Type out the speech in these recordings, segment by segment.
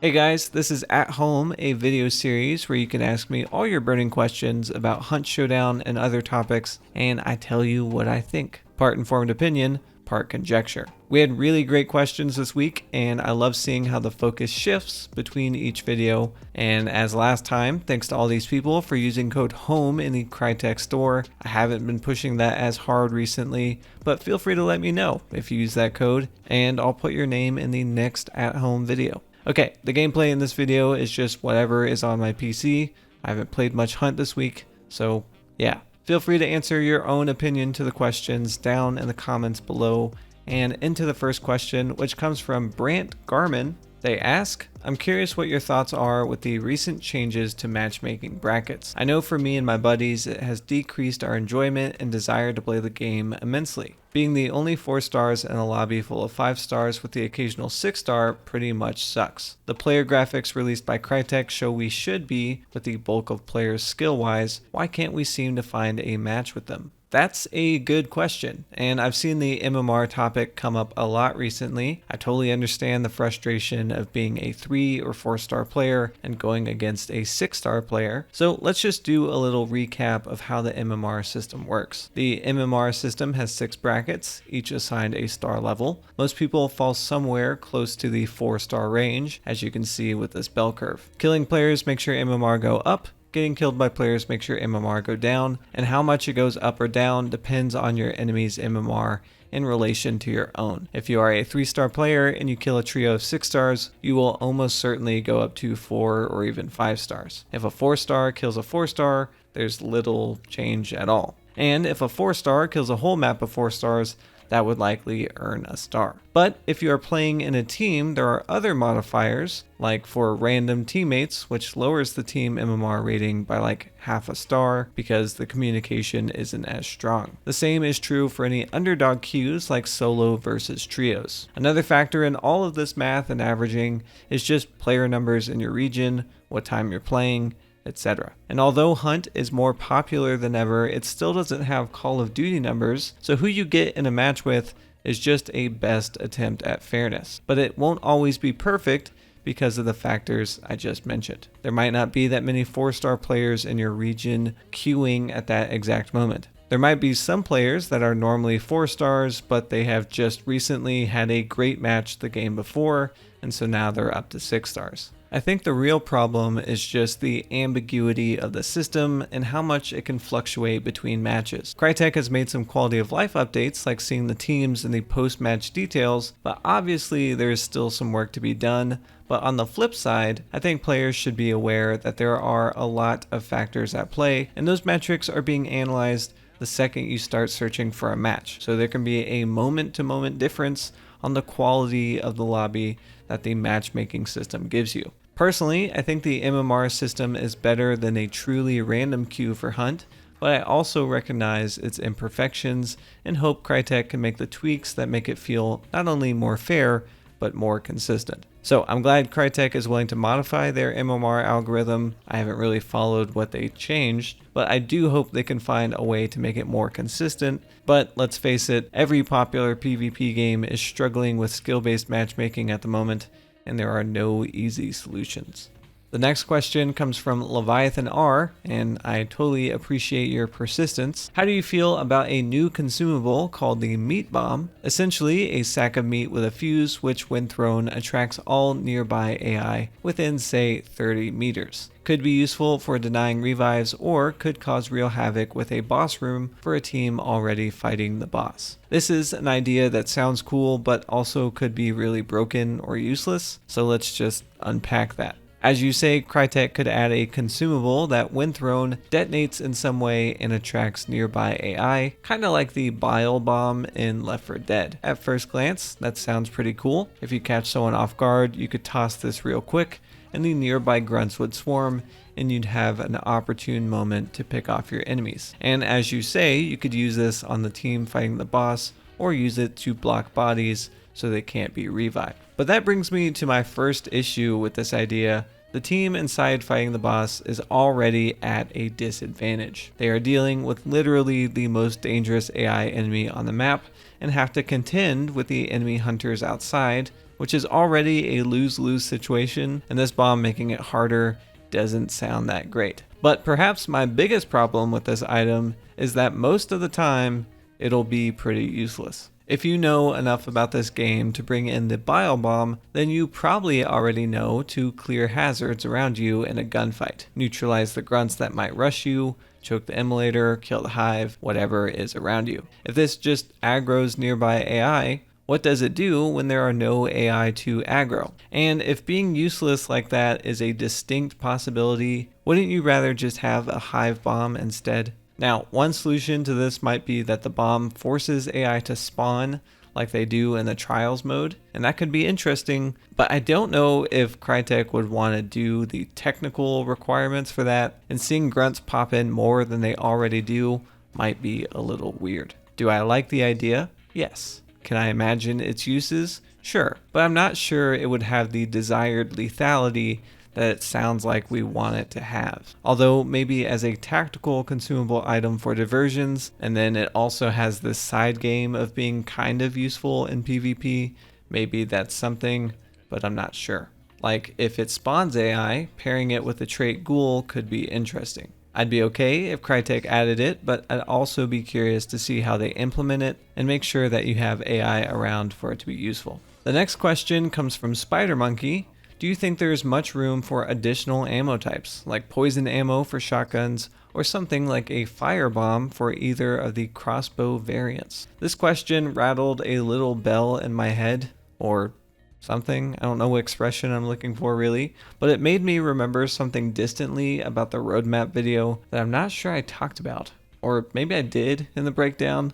Hey guys, this is At Home, a video series where you can ask me all your burning questions about Hunt Showdown and other topics, and I tell you what I think. Part informed opinion, part conjecture. We had really great questions this week, and I love seeing how the focus shifts between each video. And as last time, thanks to all these people for using code HOME in the Crytek store. I haven't been pushing that as hard recently, but feel free to let me know if you use that code, and I'll put your name in the next At Home video. Okay, the gameplay in this video is just whatever is on my PC. I haven't played much Hunt this week, so yeah. Feel free to answer your own opinion to the questions down in the comments below. And into the first question, which comes from Brant Garman. They ask, I'm curious what your thoughts are with the recent changes to matchmaking brackets. I know for me and my buddies, it has decreased our enjoyment and desire to play the game immensely. Being the only 4 stars in a lobby full of 5 stars with the occasional 6 star pretty much sucks. The player graphics released by Crytek show we should be with the bulk of players skill wise. Why can't we seem to find a match with them? That's a good question, and I've seen the MMR topic come up a lot recently. I totally understand the frustration of being a 3 or 4 star player and going against a 6 star player. So let's just do a little recap of how the MMR system works. The MMR system has 6 brackets, each assigned a star level. Most people fall somewhere close to the 4 star range, as you can see with this bell curve. Killing players makes your MMR go up. Getting killed by players makes your MMR go down, and how much it goes up or down depends on your enemy's MMR in relation to your own. If you are a 3 star player and you kill a trio of 6 stars, you will almost certainly go up to 4 or even 5 stars. If a 4 star kills a 4 star, there's little change at all. And if a 4 star kills a whole map of 4 stars, that would likely earn a star. But if you are playing in a team, there are other modifiers, like for random teammates, which lowers the team MMR rating by like half a star because the communication isn't as strong. The same is true for any underdog queues like solo versus trios. Another factor in all of this math and averaging is just player numbers in your region, what time you're playing, etc. And although Hunt is more popular than ever, it still doesn't have Call of Duty numbers, so who you get in a match with is just a best attempt at fairness. But it won't always be perfect because of the factors I just mentioned. There might not be that many 4 star players in your region queuing at that exact moment. There might be some players that are normally 4 stars, but they have just recently had a great match the game before, and so now they're up to 6 stars. I think the real problem is just the ambiguity of the system and how much it can fluctuate between matches. Crytek has made some quality of life updates like seeing the teams and the post-match details, but obviously there's still some work to be done. But on the flip side, I think players should be aware that there are a lot of factors at play, and those metrics are being analyzed the second you start searching for a match. So there can be a moment-to-moment difference on the quality of the lobby that the matchmaking system gives you. Personally, I think the MMR system is better than a truly random queue for Hunt, but I also recognize its imperfections and hope Crytek can make the tweaks that make it feel not only more fair, but more consistent. So I'm glad Crytek is willing to modify their MMR algorithm. I haven't really followed what they changed, but I do hope they can find a way to make it more consistent. But let's face it, every popular PvP game is struggling with skill-based matchmaking at the moment, and there are no easy solutions. The next question comes from Leviathan R, and I totally appreciate your persistence. How do you feel about a new consumable called the Meat Bomb? Essentially, a sack of meat with a fuse, which when thrown attracts all nearby AI within, say, 30 meters. Could be useful for denying revives or could cause real havoc with a boss room for a team already fighting the boss. This is an idea that sounds cool, but also could be really broken or useless, so let's just unpack that. As you say, Crytek could add a consumable that, when thrown, detonates in some way and attracts nearby AI, kind of like the bile bomb in Left 4 Dead. At first glance, that sounds pretty cool. If you catch someone off guard, you could toss this real quick, and the nearby grunts would swarm, and you'd have an opportune moment to pick off your enemies. And as you say, you could use this on the team fighting the boss, or use it to block bodies so they can't be revived. But that brings me to my first issue with this idea. The team inside fighting the boss is already at a disadvantage. They are dealing with literally the most dangerous AI enemy on the map and have to contend with the enemy hunters outside which is already a lose-lose situation, and this bomb making it harder doesn't sound that great. But perhaps my biggest problem with this item is that most of the time, it'll be pretty useless. If you know enough about this game to bring in the bile bomb, then you probably already know to clear hazards around you in a gunfight, neutralize the grunts that might rush you, choke the immolator, kill the hive, whatever is around you. If this just aggroes nearby AI, what does it do when there are no AI to aggro? And if being useless like that is a distinct possibility, wouldn't you rather just have a hive bomb instead? Now, one solution to this might be that the bomb forces AI to spawn like they do in the trials mode, and that could be interesting, but I don't know if Crytek would want to do the technical requirements for that, and seeing grunts pop in more than they already do might be a little weird. Do I like the idea? Yes. Can I imagine its uses? Sure, but I'm not sure it would have the desired lethality that it sounds like we want it to have. Although maybe as a tactical consumable item for diversions, and then it also has this side game of being kind of useful in PvP, maybe that's something, but I'm not sure. Like if it spawns AI, pairing it with the trait Ghoul could be interesting. I'd be okay if Crytek added it, but I'd also be curious to see how they implement it and make sure that you have AI around for it to be useful. The next question comes from Spider Monkey. Do you think there is much room for additional ammo types, like poison ammo for shotguns, or something like a firebomb for either of the crossbow variants? This question rattled a little bell in my head, or something. I don't know what expression I'm looking for really, but it made me remember something distantly about the roadmap video that I'm not sure I talked about. Or maybe I did in the breakdown,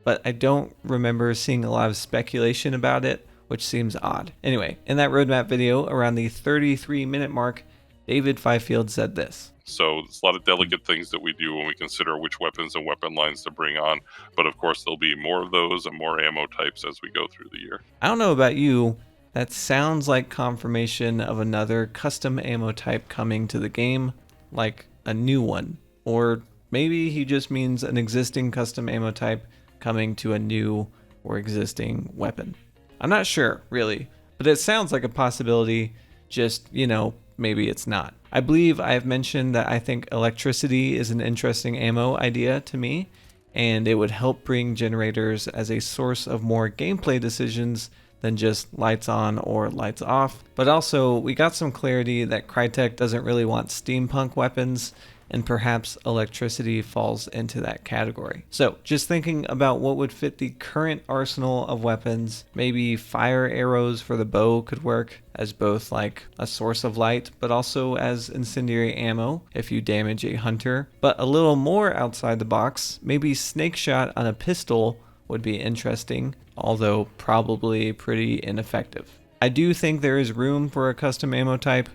but I don't remember seeing a lot of speculation about it, which seems odd. Anyway, in that roadmap video, around the 33-minute mark, David Fifield said this. So it's a lot of delicate things that we do when we consider which weapons and weapon lines to bring on. But of course, there'll be more of those and more ammo types as we go through the year. I don't know about you, that sounds like confirmation of another custom ammo type coming to the game, like a new one. Or maybe he just means an existing custom ammo type coming to a new or existing weapon. I'm not sure, really, but it sounds like a possibility, just, maybe it's not. I believe I have mentioned that I think electricity is an interesting ammo idea to me, and it would help bring generators as a source of more gameplay decisions than just lights on or lights off. But also, we got some clarity that Crytek doesn't really want steampunk weapons, and perhaps electricity falls into that category. So just thinking about what would fit the current arsenal of weapons, maybe fire arrows for the bow could work as both like a source of light, but also as incendiary ammo if you damage a hunter. But a little more outside the box, maybe snake shot on a pistol would be interesting, although probably pretty ineffective. I do think there is room for a custom ammo type.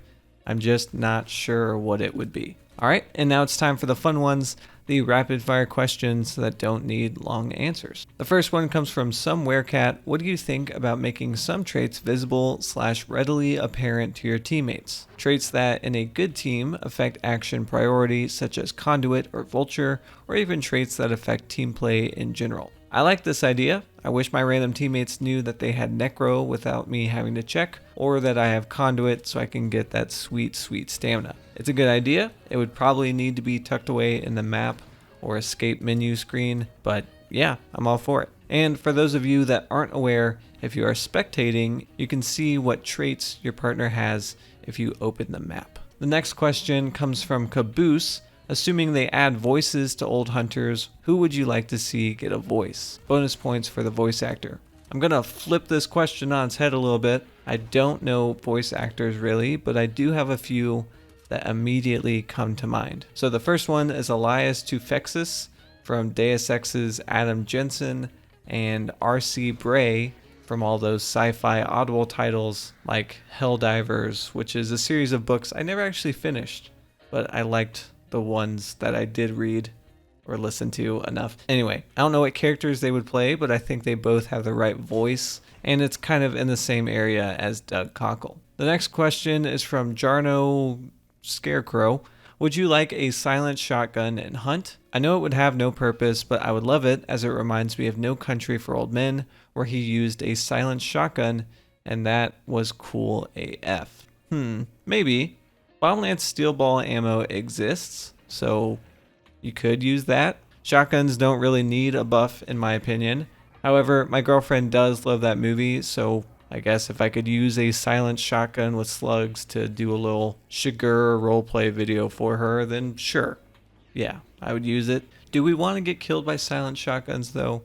I'm just not sure what it would be. All right, and now it's time for the fun ones, the rapid fire questions that don't need long answers. The first one comes from some werecat. What do you think about making some traits visible / readily apparent to your teammates? Traits that in a good team affect action priority, such as Conduit or Vulture, or even traits that affect team play in general. I like this idea. I wish my random teammates knew that they had Necro without me having to check, or that I have Conduit so I can get that sweet stamina. It's a good idea. It would probably need to be tucked away in the map or escape menu screen, but yeah, I'm all for it. And for those of you that aren't aware, if you are spectating, you can see what traits your partner has if you open the map. The next question comes from Caboose. Assuming they add voices to old hunters, who would you like to see get a voice? Bonus points for the voice actor. I'm gonna flip this question on its head a little bit. I don't know voice actors really, but I do have a few that immediately come to mind. So the first one is Elias Tufexis from Deus Ex's Adam Jensen, and R.C. Bray from all those sci-fi Audible titles like Helldivers, which is a series of books I never actually finished, but I liked the ones that I did read or listen to enough. Anyway, I don't know what characters they would play, but I think they both have the right voice, and it's kind of in the same area as Doug Cockle. The next question is from Jarno Scarecrow. Would you like a silent shotgun in Hunt? I know it would have no purpose, but I would love it as it reminds me of No Country for Old Men, where he used a silent shotgun and that was cool AF. Maybe. Bomb-Lance Steel Ball ammo exists, so you could use that. Shotguns don't really need a buff in my opinion. However, my girlfriend does love that movie, so I guess if I could use a silent shotgun with slugs to do a little Shigur roleplay video for her, then sure. Yeah, I would use it. Do we want to get killed by silent shotguns though?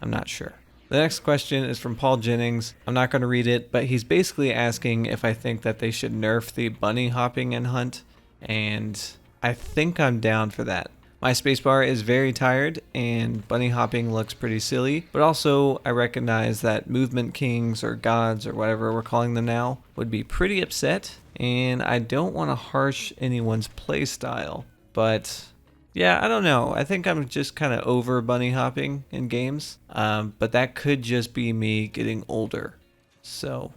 I'm not sure. The next question is from Paul Jennings. I'm not going to read it, but he's basically asking if I think that they should nerf the bunny hopping in Hunt, and I think I'm down for that. My spacebar is very tired, and bunny hopping looks pretty silly, but also I recognize that movement kings or gods or whatever we're calling them now would be pretty upset, and I don't want to harsh anyone's playstyle, but yeah, I don't know. I think I'm just kind of over bunny hopping in games, but that could just be me getting older. So,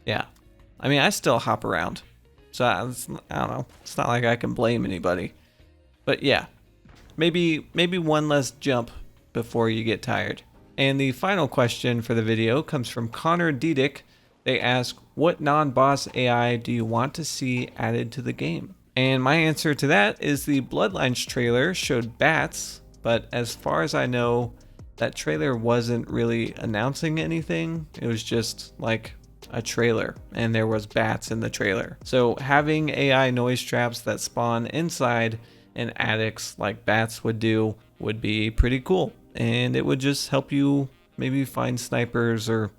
yeah. I mean, I still hop around, so I don't know. It's not like I can blame anybody. But yeah, maybe one less jump before you get tired. And the final question for the video comes from Connor Diedick. They ask, what non-boss AI do you want to see added to the game? And my answer to that is the Bloodlines trailer showed bats, but as far as I know, that trailer wasn't really announcing anything. It was just like a trailer, and there was bats in the trailer. So having AI noise traps that spawn inside in attics like bats would do would be pretty cool, and it would just help you maybe find snipers or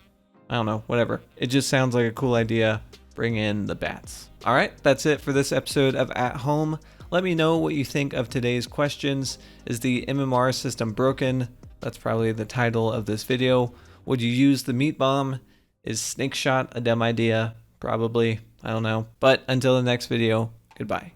I don't know, whatever. It just sounds like a cool idea. Bring in the bats. All right, that's it for this episode of At Home. Let me know what you think of today's questions. Is the MMR system broken? That's probably the title of this video. Would you use the meat bomb? Is snake shot a dumb idea? Probably. I don't know. But until the next video, goodbye.